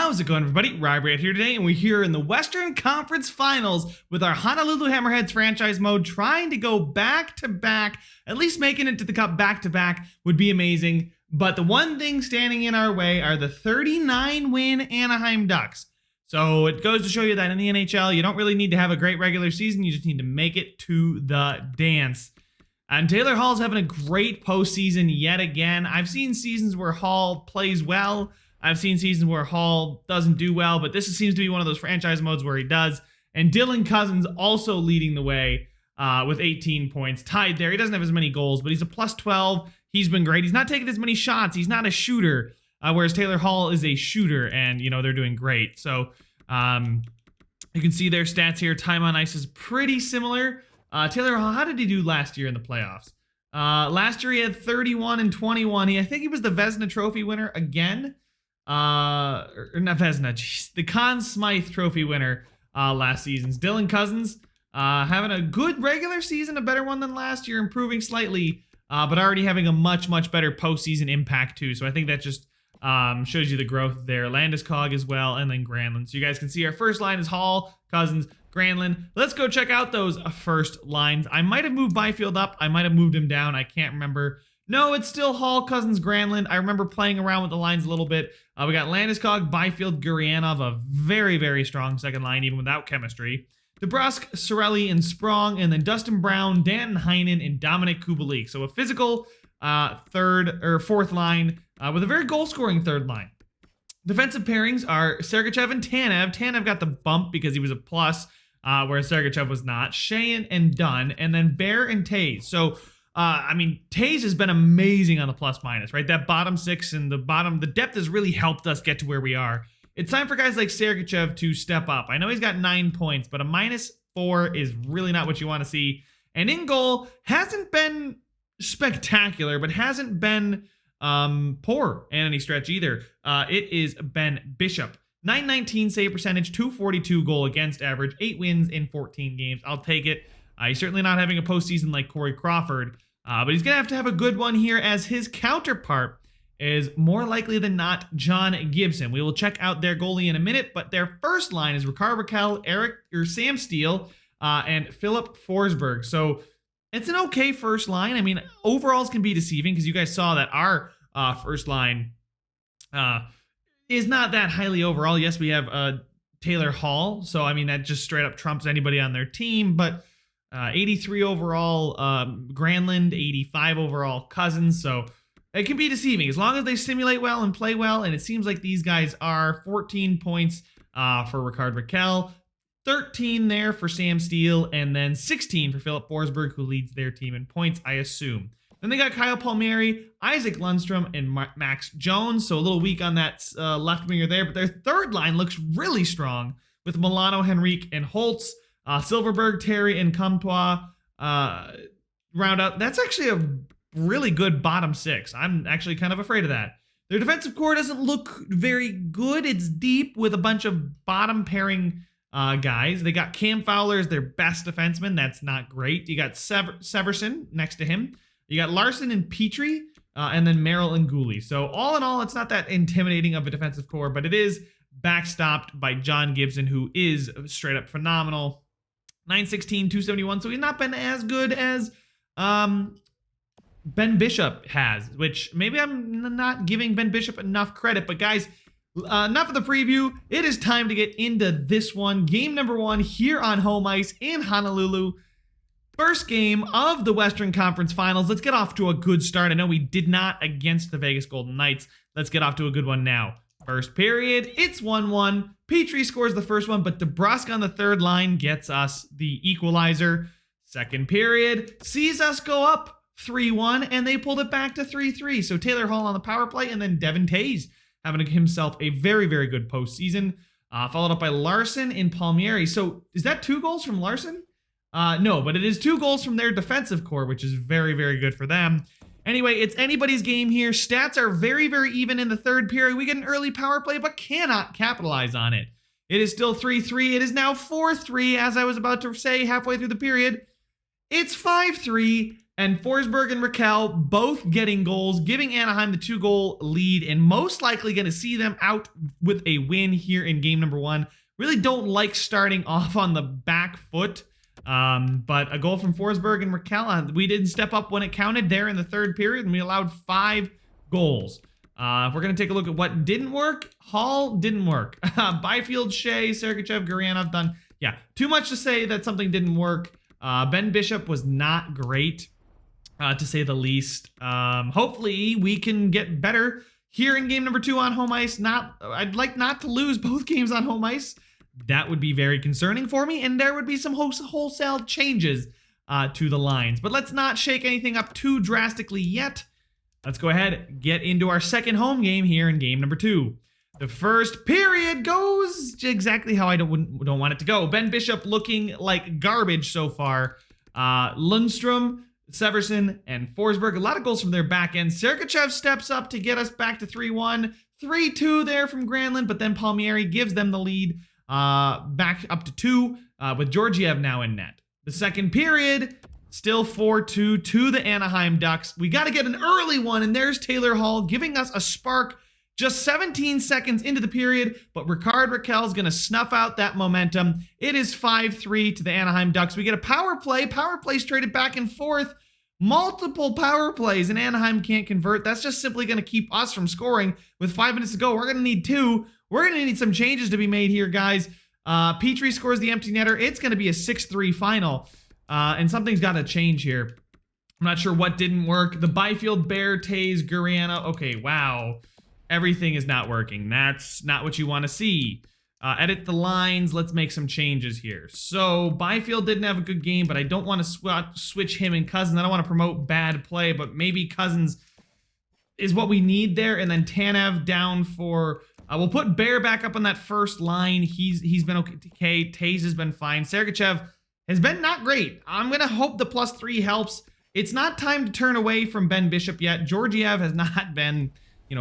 How's it going, everybody? Rybrand here today, and we're here in the Western Conference Finals with our Honolulu Hammerheads franchise mode, trying to go back-to-back. At least making it to the Cup back-to-back would be amazing, but the one thing standing in our way are the 39-win Anaheim Ducks. So it goes to show you that in the NHL, you don't really need to have a great regular season, you just need to make it to the dance. And Taylor Hall's having a great postseason yet again. I've seen seasons where Hall plays well. I've seen seasons where Hall doesn't do well, but this seems to be one of those franchise modes where he does. And Dylan Cousins also leading the way with 18 points. Tied there. He doesn't have as many goals, but he's a plus 12. He's been great. He's not taking as many shots. He's not a shooter, whereas Taylor Hall is a shooter, and, you know, they're doing great. So you can see their stats here. Time on ice is pretty similar. Taylor Hall, how did he do last year in the playoffs? Last year he had 31 and 21. I think he was the Vezina Trophy winner again. Or not Vezina, geez, the Conn Smythe Trophy winner last season. Dylan Cousins having a good regular season, a better one than last year, improving slightly, but already having a much better postseason impact too. So I think that just shows you the growth there. Landeskog as well, and then Granlund. So you guys can see our first line is Hall, Cousins, Granlund. Let's go check out those first lines. I might have moved Byfield up. I might have moved him down. I can't remember. No, it's still Hall, Cousins, Granlund. I remember playing around with the lines a little bit. We got Landeskog, Byfield, Gurianov, a very strong second line, even without chemistry. DeBrusk, Cirelli, and Sprong, and then Dustin Brown, Danton Heinen, and Dominic Kubalik. So a physical fourth line with a very goal-scoring third line. Defensive pairings are Sergachev and Tanev. Tanev got the bump because he was a plus, whereas Sergachev was not. Sheahan and Dunn, and then Bear and Taze. So I mean, Taze has been amazing on the plus-minus, right? That bottom six and the depth has really helped us get to where we are. It's time for guys like Sergachev to step up. I know he's got 9 points, but a -4 is really not what you want to see. And in goal, hasn't been spectacular, but hasn't been poor in any stretch either. It is Ben Bishop. 919 save percentage, 242 goal against average, 8 wins in 14 games. I'll take it. He's certainly not having a postseason like Corey Crawford, but he's going to have a good one here, as his counterpart is more likely than not John Gibson. We will check out their goalie in a minute, but their first line is Rickard Rakell, Sam Steele, and Philip Forsberg. So it's an okay first line. I mean, overalls can be deceiving because you guys saw that our first line is not that highly overall. Yes, we have Taylor Hall, so I mean that just straight up trumps anybody on their team, but 83 overall Granlund, 85 overall Cousins, so it can be deceiving as long as they simulate well and play well, and it seems like these guys are. 14 points for Rickard Rakell, 13 there for Sam Steele, and then 16 for Philip Forsberg, who leads their team in points, I assume. Then they got Kyle Palmieri, Isaac Lundstrom, and Max Jones, so a little weak on that left winger there, but their third line looks really strong with Milano, Henrique, and Holtz. Silverberg, Terry, and Comtois round out. That's actually a really good bottom six. I'm actually kind of afraid of that. Their defensive core doesn't look very good. It's deep with a bunch of bottom pairing guys. They got Cam Fowler as their best defenseman. That's not great. You got Severson next to him. You got Larson and Petrie, and then Merrill and Gooley. So all in all, it's not that intimidating of a defensive core, but it is backstopped by John Gibson, who is straight up phenomenal. 916, 271. So he's not been as good as Ben Bishop has, which maybe I'm not giving Ben Bishop enough credit. But guys, enough of the preview. It is time to get into this one. Game number 1 here on home ice in Honolulu. First game of the Western Conference Finals. Let's get off to a good start. I know we did not against the Vegas Golden Knights. Let's get off to a good one now. First period, it's 1-1. Petrie scores the first one, but DeBrusk on the third line gets us the equalizer. Second period sees us go up 3-1, and they pulled it back to 3-3. So Taylor Hall on the power play, and then Devin Taze having himself a very good postseason, followed up by Larson and Palmieri. So is that 2 goals from Larson? No, but it is 2 goals from their defensive core, which is very good for them. Anyway, it's anybody's game here. Stats are very even in the third period. We get an early power play, but cannot capitalize on it. It is still 3-3. It is now 4-3, as I was about to say halfway through the period. It's 5-3. And Forsberg and Raquel both getting goals, giving Anaheim the 2-goal lead, and most likely going to see them out with a win here in game number 1. Really don't like starting off on the back foot, but a goal from Forsberg and Raquel. We didn't step up when it counted there in the third period, and we allowed 5 goals. If we're going to take a look at what didn't work, Hall didn't work. Byfield, Shea, Sergachev, Gurianov done. Yeah, too much to say that something didn't work. Ben Bishop was not great. To say the least. Hopefully we can get better here in game number 2 on home ice. I'd like not to lose both games on home ice. That would be very concerning for me, and there would be some wholesale changes to the lines. But let's not shake anything up too drastically yet. Let's go ahead and get into our second home game here in game number 2. The first period goes exactly how I don't want it to go. Ben Bishop looking like garbage so far. Lundstrom, Severson, and Forsberg. A lot of goals from their back end. Sergachev steps up to get us back to 3-1. 3-2 there from Granlund, but then Palmieri gives them the lead back up to 2 with Georgiev now in net. The second period, still 4-2 to the Anaheim Ducks. We got to get an early one, and there's Taylor Hall giving us a spark just 17 seconds into the period, but Rickard Rakell's going to snuff out that momentum. It is 5-3 to the Anaheim Ducks. We get a power play. Power plays traded back and forth. Multiple power plays, and Anaheim can't convert. That's just simply going to keep us from scoring. With 5 minutes to go, we're going to need 2. We're going to need some changes to be made here, guys. Petrie scores the empty netter. It's going to be a 6-3 final, and something's got to change here. I'm not sure what didn't work. The Byfield, Bear, Taze, Guriana. Okay, wow. Everything is not working. That's not what you want to see. Edit the lines. Let's make some changes here. So Byfield didn't have a good game, but I don't want to switch him and Cousins. I don't want to promote bad play, but maybe Cousins is what we need there. And then Tanev down for... we'll put Bear back up on that first line. He's been okay. Taze has been fine. Sergachev has been not great. I'm going to hope the +3 helps. It's not time to turn away from Ben Bishop yet. Georgiev has not been...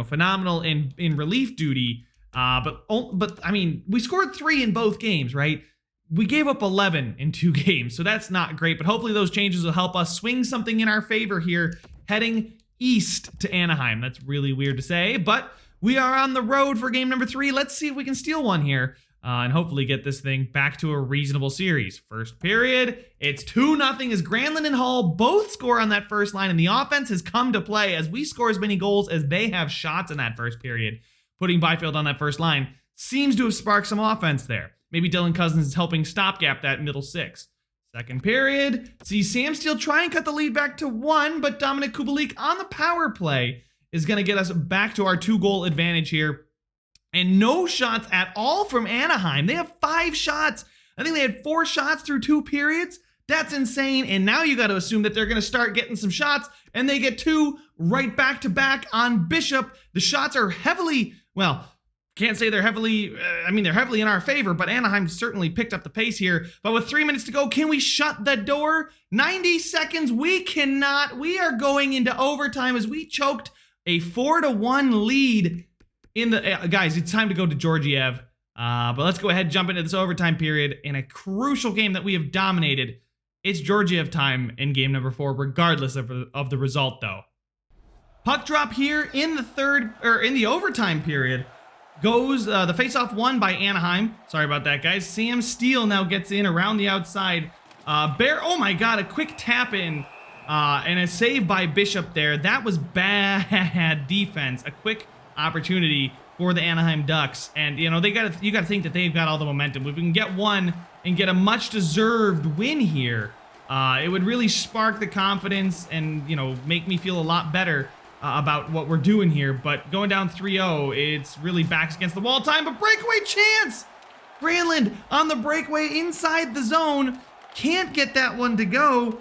phenomenal in relief duty. But I mean, we scored 3 in both games, right? We gave up 11 in 2 games, so that's not great. But hopefully those changes will help us swing something in our favor here, heading east to Anaheim. That's really weird to say, but we are on the road for game number 3. Let's see if we can steal one here. And hopefully get this thing back to a reasonable series. First period, it's 2-0 as Granlund and Hall both score on that first line, and the offense has come to play as we score as many goals as they have shots in that first period. Putting Byfield on that first line seems to have sparked some offense there. Maybe Dylan Cousins is helping stopgap that middle 6. Second period, see Sam Steele try and cut the lead back to 1, but Dominic Kubalik on the power play is going to get us back to our 2-goal advantage here. And no shots at all from Anaheim. They have 5 shots. I think they had 4 shots through 2 periods. That's insane. And now you got to assume that they're going to start getting some shots, and they get 2 right back to back on Bishop. The shots are heavily, well, can't say they're heavily, they're heavily in our favor, but Anaheim certainly picked up the pace here. But with 3 minutes to go, can we shut the door? 90 seconds, we cannot. We are going into overtime as we choked a 4-1 lead. Guys, it's time to go to Georgiev. But let's go ahead and jump into this overtime period in a crucial game that we have dominated. It's Georgiev time in game number 4, regardless of the result, though. Puck drop here in the overtime period goes the faceoff won by Anaheim. Sorry about that, guys. Sam Steele now gets in around the outside. Bear, oh my God, a quick tap in and a save by Bishop there. That was bad defense. A quick opportunity for the Anaheim Ducks, and you gotta think that they've got all the momentum. If we can get one and get a much deserved win here, it would really spark the confidence and make me feel a lot better about what we're doing here. But going down 3-0, it's really backs against the wall time. But breakaway chance, Granlund on the breakaway inside the zone, can't get that one to go.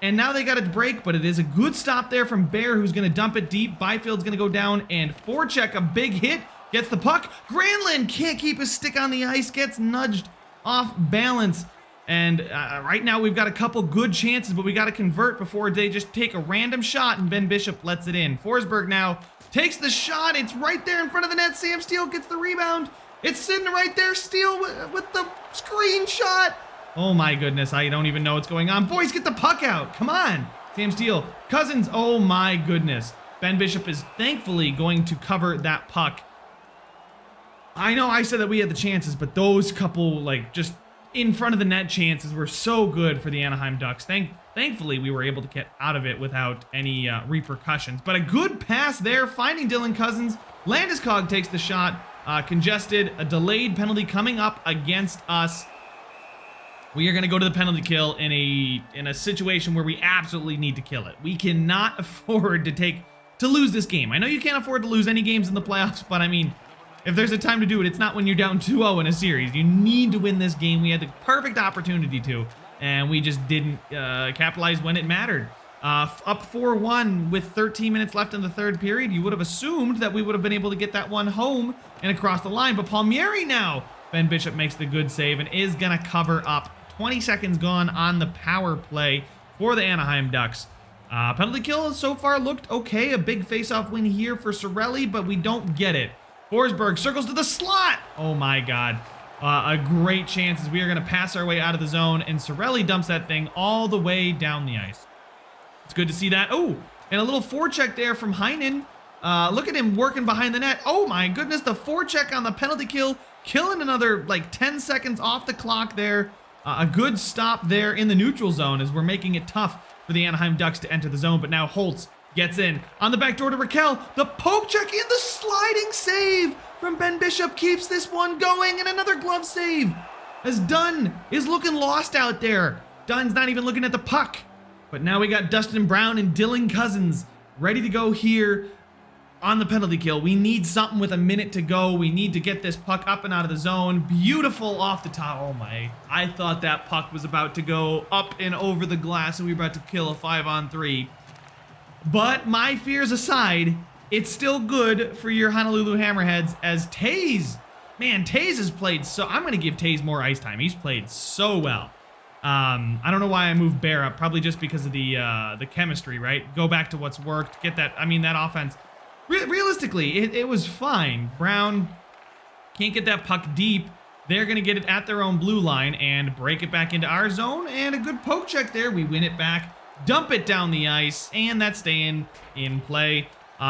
And now they got it to break, but it is a good stop there from Bear, who's going to dump it deep. Byfield's going to go down and forecheck a big hit. Gets the puck. Granlund can't keep his stick on the ice. Gets nudged off balance. And right now we've got a couple good chances, but we got to convert before they just take a random shot, and Ben Bishop lets it in. Forsberg now takes the shot. It's right there in front of the net. Sam Steele gets the rebound. It's sitting right there. Steele with the screenshot. Oh my goodness, I don't even know what's going on. Boys, get the puck out. Come on. Sam Steele, Cousins, oh my goodness. Ben Bishop is thankfully going to cover that puck. I know I said that we had the chances, but those couple, like, just in front of the net chances were so good for the Anaheim Ducks. Thankfully, we were able to get out of it without any repercussions. But a good pass there, finding Dylan Cousins. Landeskog takes the shot, congested, a delayed penalty coming up against us. We are going to go to the penalty kill in a situation where we absolutely need to kill it. We cannot afford to lose this game. I know you can't afford to lose any games in the playoffs, but I mean, if there's a time to do it, it's not when you're down 2-0 in a series. You need to win this game. We had the perfect opportunity to, and we just didn't capitalize when it mattered. Up 4-1 with 13 minutes left in the third period. You would have assumed that we would have been able to get that one home and across the line, but Palmieri now. Ben Bishop makes the good save and is going to cover up. 20 seconds gone on the power play for the Anaheim Ducks. Penalty kill has so far looked okay. A big face-off win here for Cirelli, but we don't get it. Forsberg circles to the slot. Oh my God. A great chance as we are going to pass our way out of the zone, and Cirelli dumps that thing all the way down the ice. It's good to see that. Oh, and a little forecheck there from Heinen. Look at him working behind the net. Oh my goodness, the forecheck on the penalty kill, killing another like 10 seconds off the clock there. A good stop there in the neutral zone as we're making it tough for the Anaheim Ducks to enter the zone, but now Holtz gets in on the back door to Raquel. The poke check in, the sliding save from Ben Bishop keeps this one going, and another glove save as Dunn is looking lost out there. Dunn's not even looking at the puck, but now we got Dustin Brown and Dylan Cousins ready to go here on the penalty kill. We need something with a minute to go. We need to get this puck up and out of the zone. Beautiful off the top. Oh my, I thought that puck was about to go up and over the glass and we were about to kill a 5-on-3. But my fears aside, it's still good for your Honolulu Hammerheads as Taze, man, Taze has played so, I'm going to give Taze more ice time. He's played so well. I don't know why I moved Bear up, probably just because of the chemistry, right? Go back to what's worked, get that, I mean, that offense. Realistically, it was fine. Brown can't get that puck deep. They're going to get it at their own blue line and break it back into our zone. And a good poke check there. We win it back, dump it down the ice, and that's staying in play.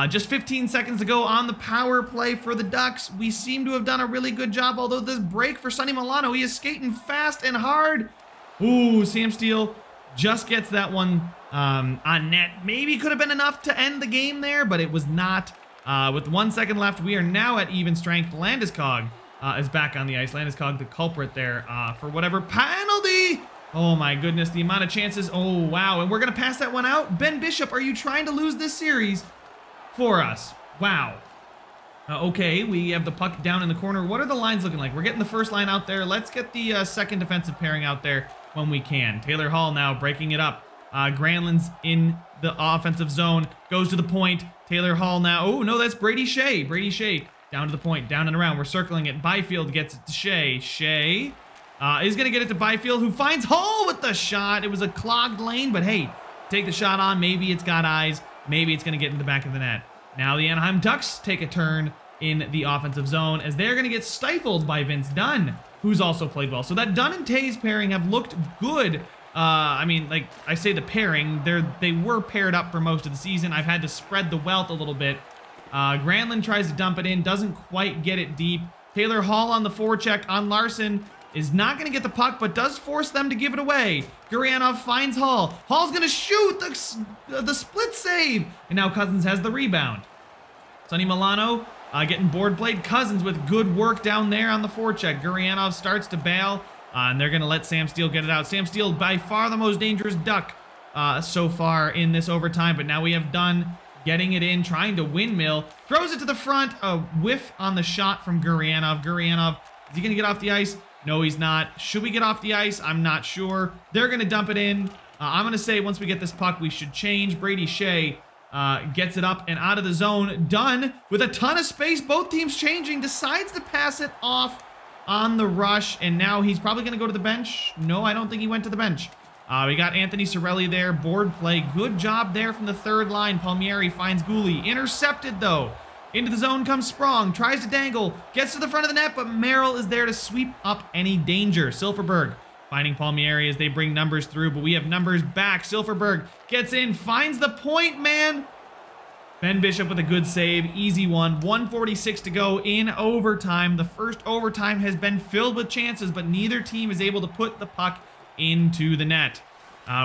Just 15 seconds to go on the power play for the Ducks. We seem to have done a really good job, although this break for Sonny Milano, he is skating fast and hard. Ooh, Sam Steele just gets that one on net. Maybe could have been enough to end the game there, but it was not. With 1 second left, we are now at even strength. Landeskog is back on the ice. Landeskog, the culprit there for whatever penalty. Oh my goodness, the amount of chances. Oh wow, and we're gonna pass that one out. Ben Bishop, are you trying to lose this series for us? Wow. Okay, we have the puck down in the corner. What are the lines looking like? We're getting the first line out there. Let's get the second defensive pairing out there when we can. Taylor Hall now breaking it up. Granlund's in the offensive zone, goes to the point. Taylor Hall now. Oh, no, that's Brady Shea. Brady Shea down to the point, down and around. We're circling it. Byfield gets it to Shea. Shea is going to get it to Byfield, who finds Hall with the shot. It was a clogged lane, but hey, take the shot on. Maybe it's got eyes. Maybe it's going to get in the back of the net. Now the Anaheim Ducks take a turn in the offensive zone as they're going to get stifled by Vince Dunn, who's also played well. So that Dunn and Taze pairing have looked good. I mean, like I say, the pairing, they were paired up for most of the season. I've had to spread the wealth a little bit. Granlund tries to dump it in, doesn't quite get it deep. Taylor Hall on the forecheck on Larson is not going to get the puck, but does force them to give it away. Gurianov finds Hall. Hall's going to shoot the split save, and now Cousins has the rebound. Sonny Milano getting board played. Cousins with good work down there on the forecheck. Gurianov starts to bail. And they're going to let Sam Steele get it out. Sam Steele, by far the most dangerous Duck so far in this overtime. But now we have Dunn getting it in, trying to windmill. Throws it to the front. A whiff on the shot from Gurianov. Gurianov, is he going to get off the ice? No, he's not. Should we get off the ice? I'm not sure. They're going to dump it in. I'm going to say once we get this puck, we should change. Brady Shea gets it up and out of the zone. Dunn with a ton of space. Both teams changing. Decides to pass it off on the rush, and now he's probably going to go to the bench. No, I don't think he went to the bench. We got Anthony Cirelli there, board play. Good job there from the third line. Palmieri finds Gooley. Intercepted, though. Into the zone comes Sprong. Tries to dangle. Gets to the front of the net, but Merrill is there to sweep up any danger. Silverberg finding Palmieri as they bring numbers through, but we have numbers back. Silfverberg gets in, finds the point, man. Ben Bishop with a good save, easy one. 1:46 to go in overtime. The first overtime has been filled with chances, but neither team is able to put the puck into the net.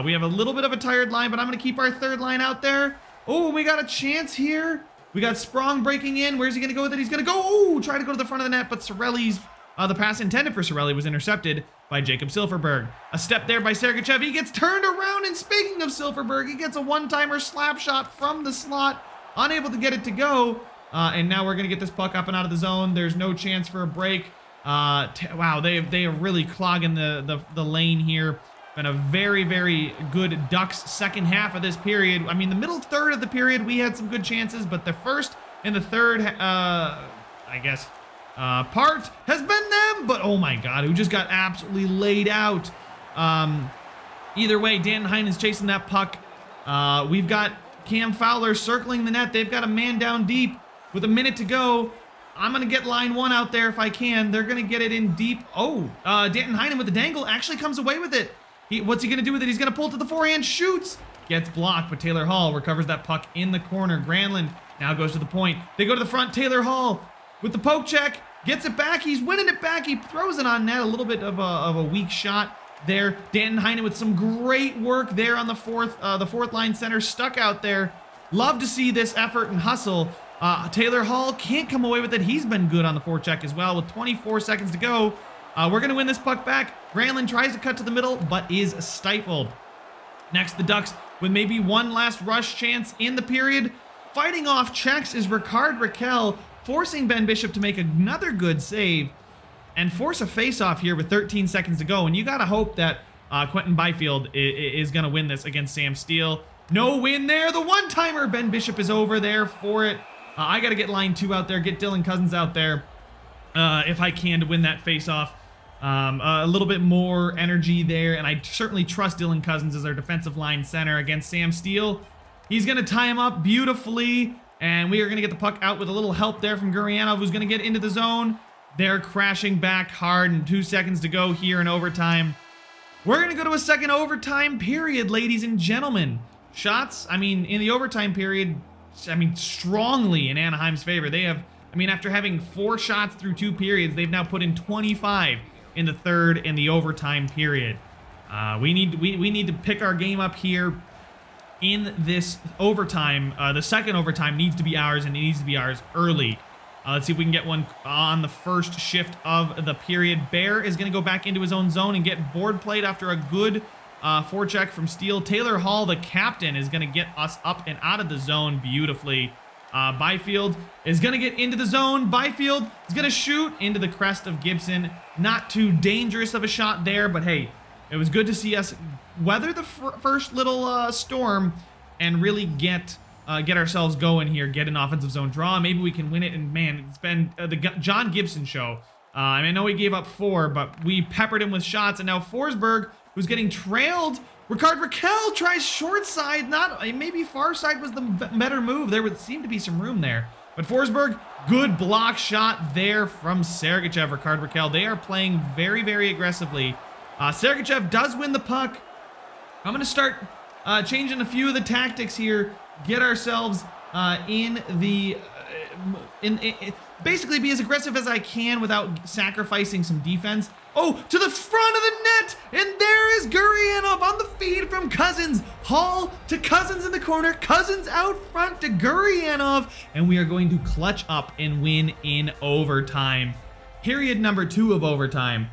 We have a little bit of a tired line, but I'm going to keep our third line out there. Oh, we got a chance here. We got Sprong breaking in. Where's he going to go with it? He's going to go, oh, try to go to the front of the net, but Sorelli's, the pass intended for Sorelli was intercepted by Jacob Silfverberg. A step there by Sergachev. He gets turned around, and speaking of Silfverberg, he gets a one-timer slap shot from the slot. Unable to get it to go, and now we're going to get this puck up and out of the zone. There's no chance for a break. Wow, they are really clogging the lane here. Been a very, very good Ducks second half of this period. I mean, the middle third of the period, we had some good chances, but the first and the third, I guess, part has been them. But, oh my God, who just got absolutely laid out. Either way, Dan Heinen's chasing that puck. We've got Cam Fowler circling the net. They've got a man down deep with a minute to go. I'm going to get line one out there if I can. They're going to get it in deep. Oh, Danton Heinen with the dangle actually comes away with it. What's he going to do with it? He's going to pull to the forehand, shoots. Gets blocked, but Taylor Hall recovers that puck in the corner. Granlund now goes to the point. They go to the front. Taylor Hall with the poke check. Gets it back. He's winning it back. He throws it on net. A little bit of a weak shot there. Danton Heinen with some great work there on the fourth line center, stuck out there. Love to see this effort and hustle. Taylor Hall can't come away with it. He's been good on the forecheck as well with 24 seconds to go. We're going to win this puck back. Granlund tries to cut to the middle, but is stifled. Next, the Ducks with maybe one last rush chance in the period. Fighting off checks is Ricard Raquel, forcing Ben Bishop to make another good save and force a face-off here with 13 seconds to go. And you got to hope that Quentin Byfield is going to win this against Sam Steele. No win there. The one-timer. Ben Bishop is over there for it. I got to get line two out there, get Dylan Cousins out there if I can to win that face-off. A little bit more energy there, and I certainly trust Dylan Cousins as our defensive line center against Sam Steele. He's going to tie him up beautifully, and we are going to get the puck out with a little help there from Gurianov, who's going to get into the zone. They're crashing back hard, and 2 seconds to go here in overtime. We're going to go to a second overtime period, ladies and gentlemen. Shots, I mean, in the overtime period, I mean, strongly in Anaheim's favor. They have, I mean, after having 4 shots through 2 periods, they've now put in 25 in the third and the overtime period. We need to pick our game up here in this overtime. The second overtime needs to be ours, and it needs to be ours early. Let's see if we can get one on the first shift of the period. Bear is going to go back into his own zone and get board played after a good forecheck from Steele. Taylor Hall, the captain, is going to get us up and out of the zone beautifully. Byfield is going to get into the zone. Byfield is going to shoot into the crest of Gibson. Not too dangerous of a shot there, but hey, it was good to see us weather the first little storm and really get ourselves going here, get an offensive zone draw. Maybe we can win it, and man, it's been the John Gibson show. I know he gave up 4, but we peppered him with shots, and now Forsberg, who's getting trailed. Ricard Raquel tries short side, maybe far side was the better move. There would seem to be some room there. But Forsberg, good block shot there from Sergachev. Ricard Raquel, they are playing very, very aggressively. Sergachev does win the puck. I'm going to start changing a few of the tactics here. Get ourselves basically be as aggressive as I can without sacrificing some defense. Oh, to the front of the net, and there is Gurianov on the feed from Cousins. Hall to Cousins in the corner, Cousins out front to Gurianov, and we are going to clutch up and win in overtime. Period number 2 of overtime.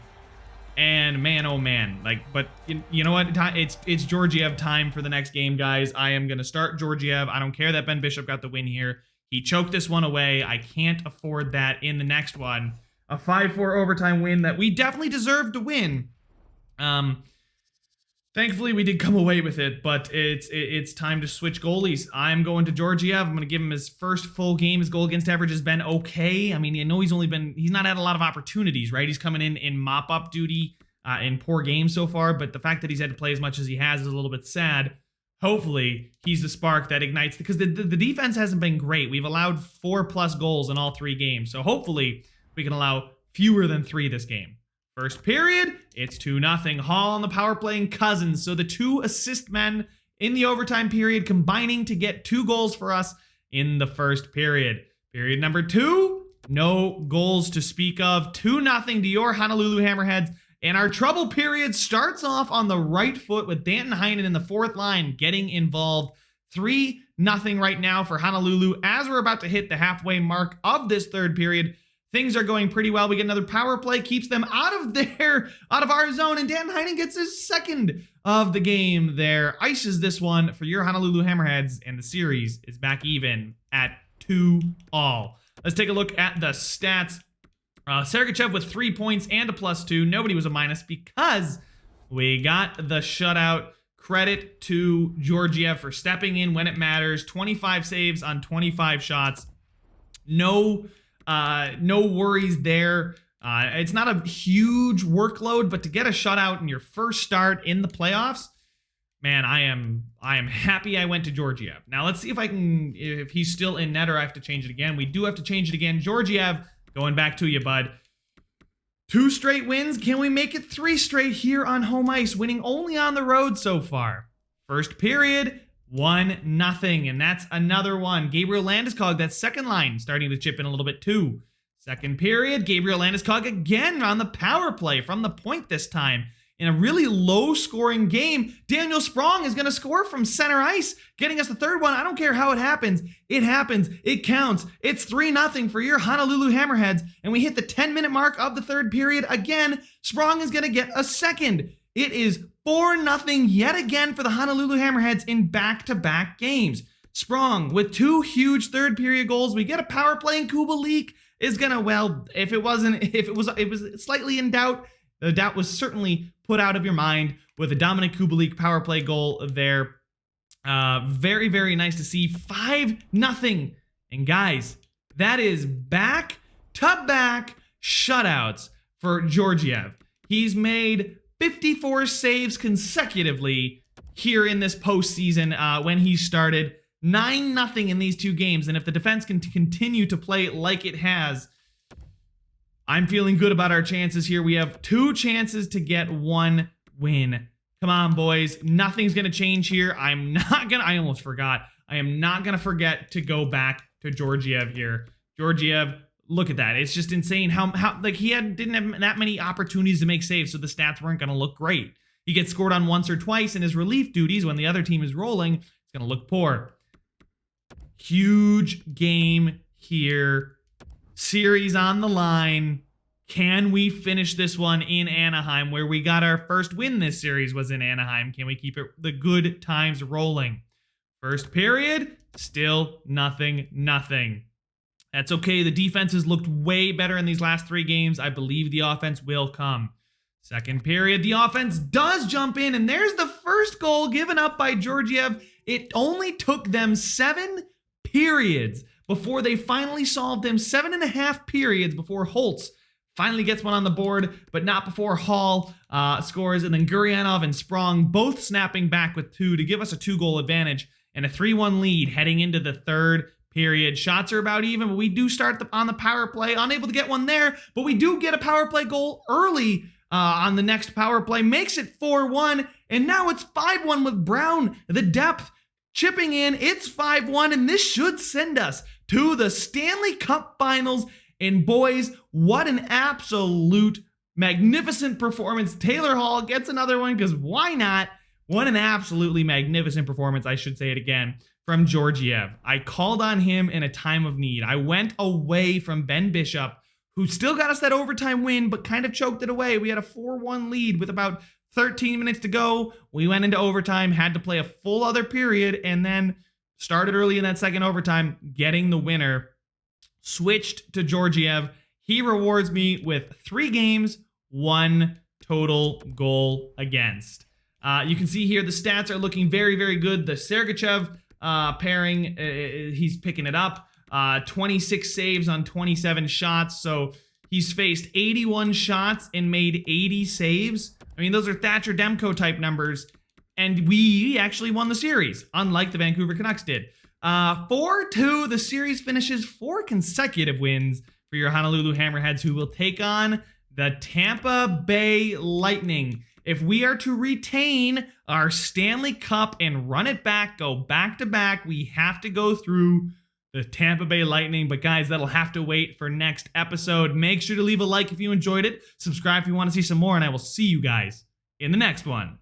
And man, oh man, but you know what? It's Georgiev time for the next game, guys. I am going to start Georgiev. I don't care that Ben Bishop got the win here. He choked this one away. I can't afford that in the next one. A 5-4 overtime win that we definitely deserved to win. Thankfully, we did come away with it, but it's time to switch goalies. I'm going to Georgiev. I'm going to give him his first full game. His goal against average has been okay. I mean, I know he's not had a lot of opportunities, right? He's coming in mop-up duty in poor games so far, but the fact that he's had to play as much as he has is a little bit sad. Hopefully, he's the spark that ignites, because the defense hasn't been great. We've allowed 4+ goals in all 3 games, so hopefully we can allow fewer than 3 this game. First period, it's 2-0. Hall on the power play and Cousins. So the 2 assist men in the overtime period combining to get 2 goals for us in the first period. Period number 2, no goals to speak of. 2-0 to your Honolulu Hammerheads. And our trouble period starts off on the right foot with Danton Heinen in the 4th line getting involved. 3-0 right now for Honolulu as we're about to hit the halfway mark of this 3rd period. Things are going pretty well. We get another power play, keeps them out of our zone, and Danton Heinen gets his 2nd of the game there. Ices this one for your Honolulu Hammerheads, and the series is back even at 2-2. Let's take a look at the stats. Sergachev with 3 points and a +2. Nobody was a minus because we got the shutout. Credit to Georgiev for stepping in when it matters. 25 saves on 25 shots. No worries there. It's not a huge workload, but to get a shutout in your first start in the playoffs, man, I am happy I went to Georgiev. Now let's see if he's still in net or I have to change it again. We do have to change it again. Georgiev, going back to you, bud. 2 straight wins. Can we make it 3 straight here on home ice, winning only on the road so far? First period, 1-0, and that's another one. Gabriel Landeskog, that second line, starting to chip in a little bit too. Second period, Gabriel Landeskog again on the power play from the point this time. In a really low-scoring game, Daniel Sprong is going to score from center ice, getting us the 3rd one. I don't care how it happens. It happens. It counts. It's 3-0 for your Honolulu Hammerheads, and we hit the 10-minute mark of the 3rd period. Again, Sprong is going to get a 2nd. It is 4-0 yet again for the Honolulu Hammerheads in back-to-back games. Sprong with 2 huge 3rd period goals. We get a power play, and Kubalik is going to, well, if it was slightly in doubt, the doubt was certainly put out of your mind with a Dominic Kubalik power play goal there. Very, very nice to see. 5-0. And guys, that is back-to-back shutouts for Georgiev. He's made 54 saves consecutively here in this postseason when he started. 9-0 in these 2 games. And if the defense can continue to play like it has, I'm feeling good about our chances here. We have 2 chances to get 1 win. Come on, boys. Nothing's going to change here. I almost forgot. I am not going to forget to go back to Georgiev here. Georgiev, look at that. It's just insane how like he didn't have that many opportunities to make saves, so the stats weren't going to look great. He gets scored on once or twice in his relief duties when the other team is rolling. It's going to look poor. Huge game here. Series on the line. Can we finish this one in Anaheim, where we got our first win this series was in Anaheim? Can we keep the good times rolling? First period, still 0-0. That's okay. The defense has looked way better in these last 3 games. I believe the offense will come. Second period, the offense does jump in, and there's the first goal given up by Georgiev. It only took them 7 periods before they finally solved them. 7.5 periods before Holtz finally gets one on the board, but not before Hall scores. And then Guryanov and Sprong both snapping back with 2 to give us a 2-goal advantage and a 3-1 lead heading into the 3rd period. Shots are about even, but we do start on the power play. Unable to get one there, but we do get a power play goal early on the next power play. Makes it 4-1, and now it's 5-1 with Brown. The depth chipping in. It's 5-1, and this should send us to the Stanley Cup Finals. And boys, what an absolute magnificent performance. Taylor Hall gets another one, because why not? What an absolutely magnificent performance, I should say it again, from Georgiev. I called on him in a time of need. I went away from Ben Bishop, who still got us that overtime win, but kind of choked it away. We had a 4-1 lead with about 13 minutes to go. We went into overtime, had to play a full other period, and then started early in that second overtime, getting the winner. Switched to Georgiev. He rewards me with 3 games, 1 total goal against. You can see here the stats are looking very, very good. The Sergachev pairing, he's picking it up. 26 saves on 27 shots. So he's faced 81 shots and made 80 saves. I mean, those are Thatcher Demko type numbers. And we actually won the series, unlike the Vancouver Canucks did. 4-2, the series finishes 4 consecutive wins for your Honolulu Hammerheads, who will take on the Tampa Bay Lightning. If we are to retain our Stanley Cup and run it back, go back to back, we have to go through the Tampa Bay Lightning. But guys, that'll have to wait for next episode. Make sure to leave a like if you enjoyed it. Subscribe if you want to see some more, and I will see you guys in the next one.